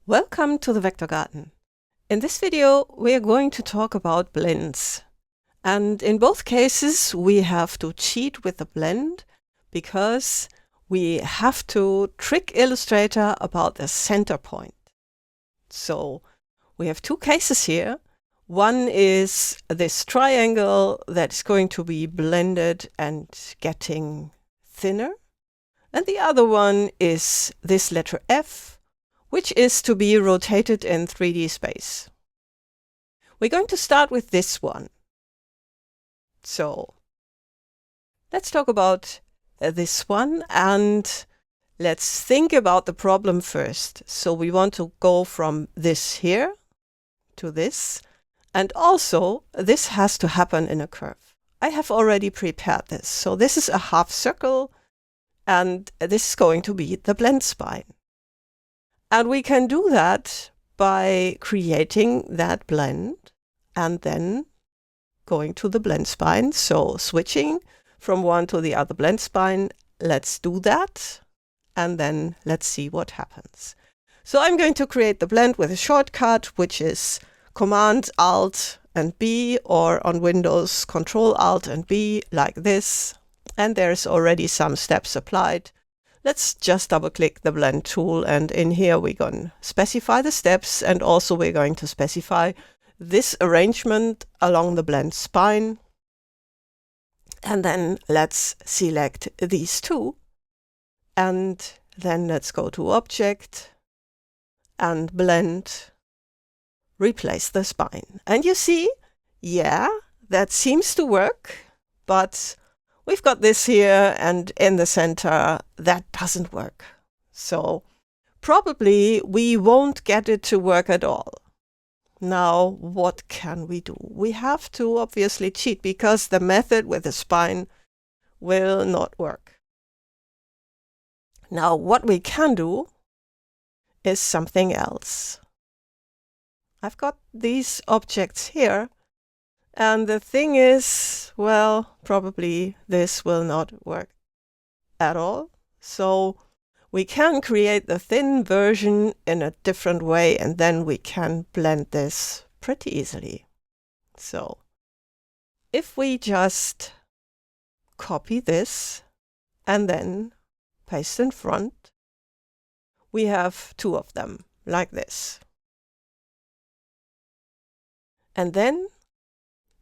Welcome to the Vector Garden. In this video, we are going to talk about blends. And in both cases, we have to cheat with the blend because we have to trick Illustrator about the center point. So we have two cases here. One is this triangle that is going to be blended and getting thinner. And the other one is this letter F, which is to be rotated in 3D space. We're going to start with this one. So let's talk about this one and let's think about the problem first. So we want to go from this here to this, and also this has to happen in a curve. I have already prepared this. So this is a half circle and this is going to be the blend spine. And we can do that by creating that blend and then going to the blend spine. So switching from one to the other blend spine, let's do that. And then let's see what happens. So I'm going to create the blend with a shortcut, which is Command Alt and B, or on Windows Control Alt and B, like this. And there's already some steps applied. Let's just double click the blend tool, and in here we're going to specify the steps, and also we're going to specify this arrangement along the blend spine. And then let's select these two, and then let's go to Object and Blend, replace the spine. And you see, yeah, that seems to work, but we've got this here, and in the center, that doesn't work. So probably we won't get it to work at all. Now, what can we do? We have to obviously cheat because the method with the spine will not work. Now, what we can do is something else. I've got these objects here. And the thing is, well, probably this will not work at all. So we can create the thin version in a different way, and then we can blend this pretty easily. So if we just copy this and then paste in front, we have two of them like this. And then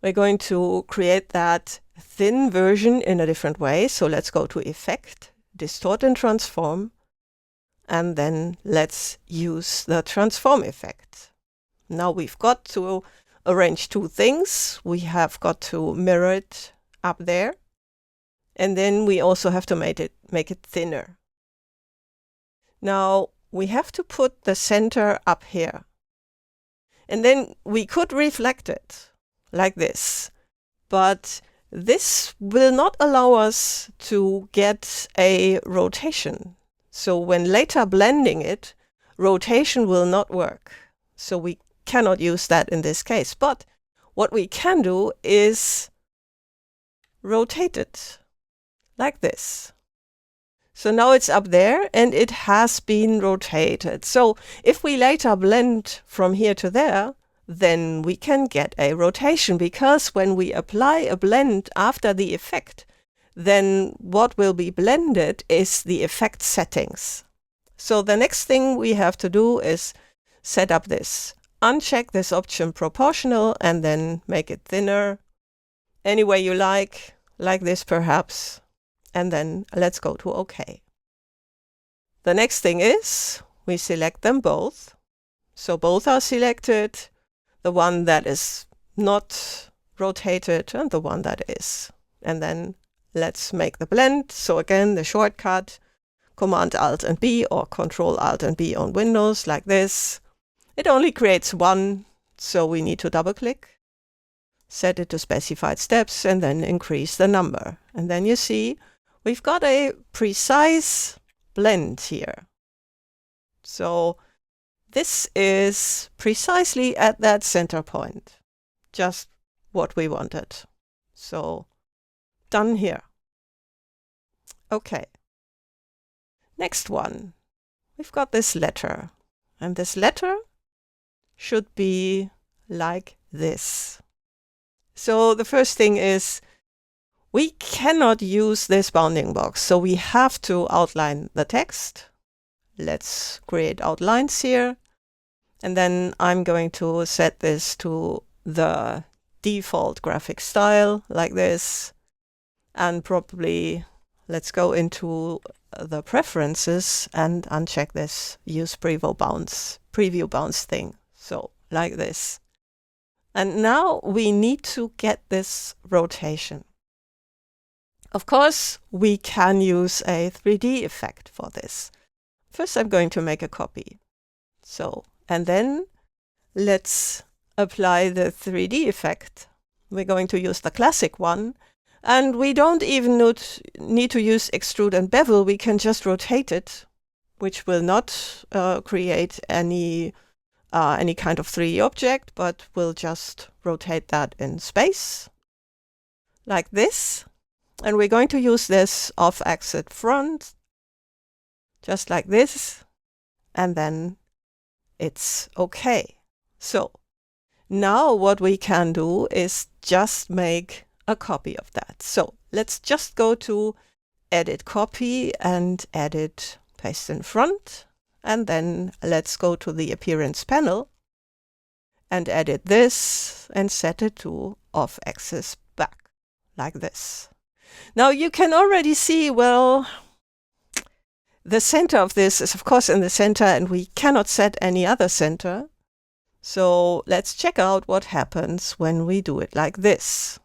we're going to create that thin version in a different way. So let's go to Effect, Distort and Transform, and then let's use the transform effect. Now we've got to arrange two things. We have got to mirror it up there, and then we also have to make it thinner. Now we have to put the center up here, and then we could reflect it like this, but this will not allow us to get a rotation. So when later blending it, rotation will not work. So we cannot use that in this case. But what we can do is rotate it like this. So now it's up there and it has been rotated. So if we later blend from here to there, then we can get a rotation, because when we apply a blend after the effect, then what will be blended is the effect settings. So the next thing we have to do is set up this. Uncheck this option proportional and then make it thinner any way you like this perhaps. And then let's go to OK. The next thing is we select them both. So both are selected. The one that is not rotated and the one that is. And then let's make the blend. So again, the shortcut, Command Alt and B, or Control Alt and B on Windows, like this. It only creates one, so we need to double click, set it to specified steps, and then increase the number. And then you see we've got a precise blend here. So this is precisely at that center point, just what we wanted. So done here. Okay. Next one. We've got this letter. And this letter should be like this. So the first thing is we cannot use this bounding box, so we have to outline the text. Let's create outlines here. And then I'm going to set this to the default graphic style like this. And probably let's go into the preferences and uncheck this use preview bounds thing. So like this. And now we need to get this rotation. Of course, we can use a 3D effect for this. First, I'm going to make a copy. So, and then let's apply the 3D effect. We're going to use the classic one. And we don't even need to use extrude and bevel. We can just rotate it, which will not create any kind of 3D object, but we'll just rotate that in space like this. And we're going to use this off-axis front, just like this, and then it's okay. So now what we can do is just make a copy of that. So let's just go to Edit Copy and Edit Paste in Front. And then let's go to the Appearance panel and edit this and set it to off-axis back, like this. Now you can already see, well, the center of this is of course in the center and we cannot set any other center. So let's check out what happens when we do it like this.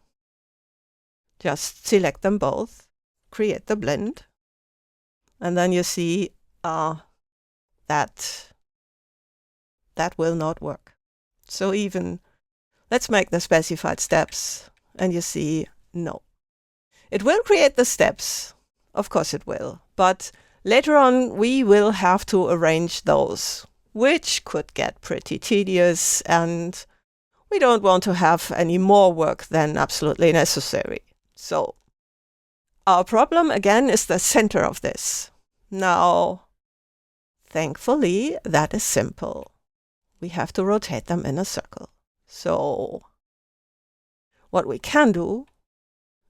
Just select them both, create the blend, and then you see that will not work. So even, let's make the specified steps, and you see, no. It will create the steps, of course it will, but later on we will have to arrange those, which could get pretty tedious, and we don't want to have any more work than absolutely necessary. So our problem again is the center of this. Now, thankfully, that is simple. We have to rotate them in a circle. So what we can do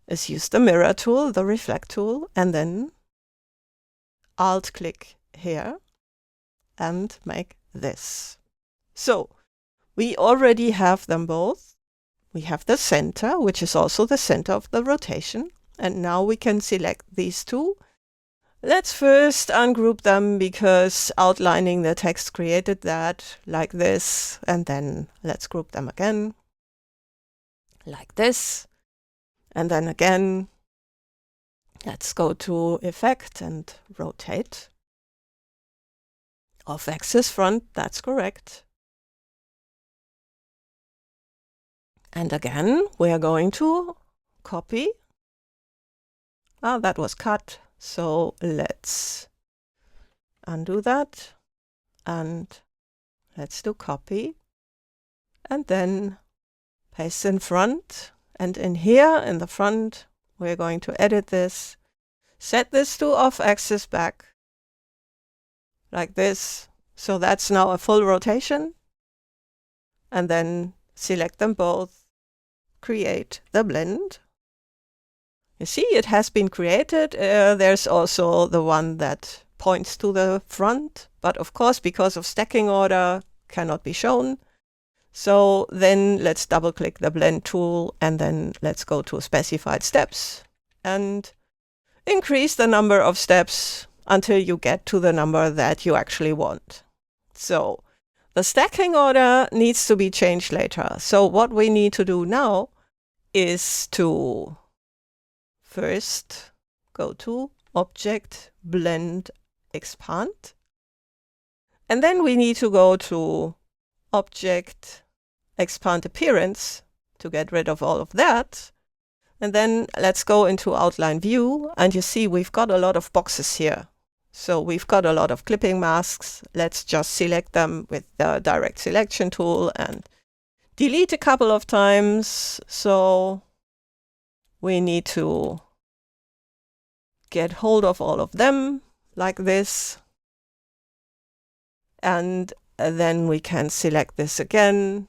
is use the mirror tool, the reflect tool, and then Alt-click here and make this. So we already have them both. We have the center, which is also the center of the rotation. And now we can select these two. Let's first ungroup them because outlining the text created that like this. And then let's group them again like this. And then again, let's go to Effect and Rotate. Off-axis front, that's correct. And again, we are going to copy. That was cut. So let's undo that. And let's do copy. And then paste in front. And in here, in the front, we're going to edit this. Set this to off-axis back. Like this. So that's now a full rotation. And then select them both. Create the blend. You see, it has been created. There's also the one that points to the front, but of course, because of stacking order, cannot be shown. So then let's double click the blend tool and then let's go to specified steps and increase the number of steps until you get to the number that you actually want. So the stacking order needs to be changed later. So what we need to do now is to first go to Object, Blend, Expand. And then we need to go to Object, Expand Appearance to get rid of all of that. And then let's go into Outline View. And you see we've got a lot of boxes here. So we've got a lot of clipping masks. Let's just select them with the Direct Selection tool and delete a couple of times. So we need to get hold of all of them like this. And then we can select this again,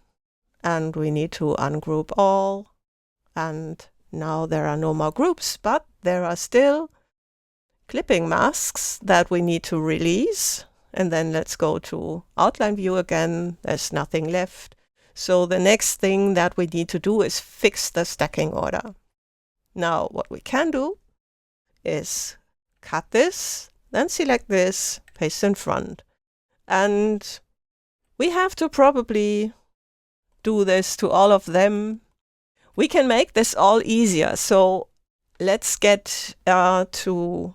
and we need to ungroup all. And now there are no more groups, but there are still clipping masks that we need to release. And then let's go to outline view again. There's nothing left. So the next thing that we need to do is fix the stacking order. Now what we can do is cut this, then select this, paste in front. And we have to probably do this to all of them. We can make this all easier. So let's get to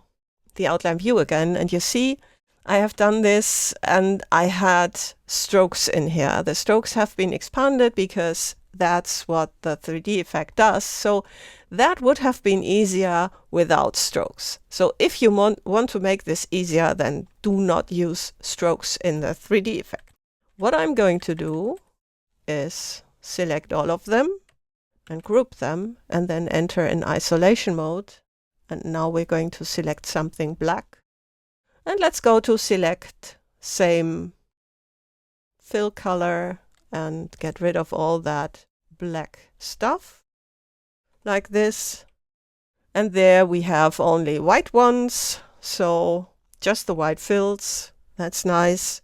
the outline view again. And you see, I have done this and I had strokes in here. The strokes have been expanded because that's what the 3D effect does. So that would have been easier without strokes. So if you want to make this easier, then do not use strokes in the 3D effect. What I'm going to do is select all of them and group them and then enter in isolation mode. And now we're going to select something black. And let's go to select same fill color and get rid of all that black stuff like this. And there we have only white ones. So just the white fills. That's nice.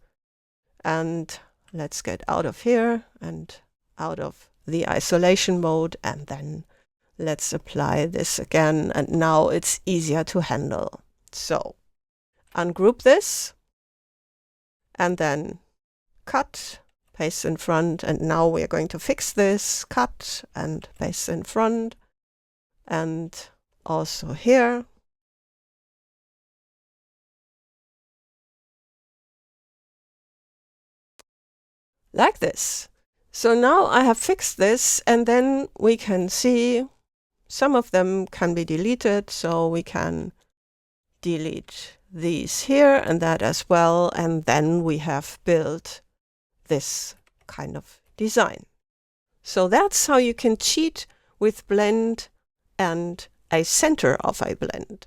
And let's get out of here and out of the isolation mode, and then let's apply this again, and now it's easier to handle. So ungroup this and then cut, paste in front, and now we're going to fix this, cut and paste in front, and also here. Like this. So now I have fixed this, and then we can see some of them can be deleted. So we can delete these here and that as well. And then we have built this kind of design. So that's how you can cheat with blend and a center of a blend.